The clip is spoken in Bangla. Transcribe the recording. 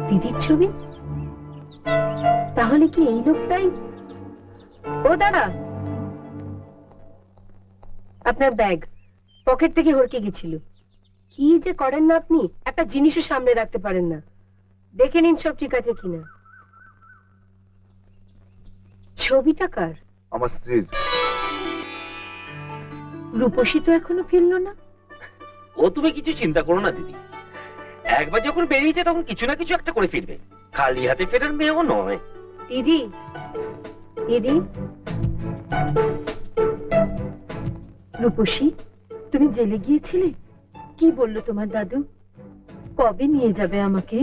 দিদির ছবি? তাহলে কি এই লোকটাই? ও দাদা, আপনার ব্যাগ পকেট থেকে হড়কে গেছিল। কি যে করেন না আপনি, একটা জিনিসও সামনে রাখতে পারেন না। দেখে নিন সব ঠিক আছে কিনা। ছবিটা কার? আমার স্ত্রীর। রূপসী তো এখনো ফিরলো না। ও তুমি কিছু চিন্তা করো না দিদি, একবার যখন বেরিয়েছে তখন কিছু না কিছু একটা করে ফিরবে, খালি হাতে ফেরার মেয়েও নয়। দিদি, দিদি। রূপসী, তুমি জেলে গিয়েছিলে? কি বললো তোমার দাদু? কবে নিয়ে যাবে আমাকে?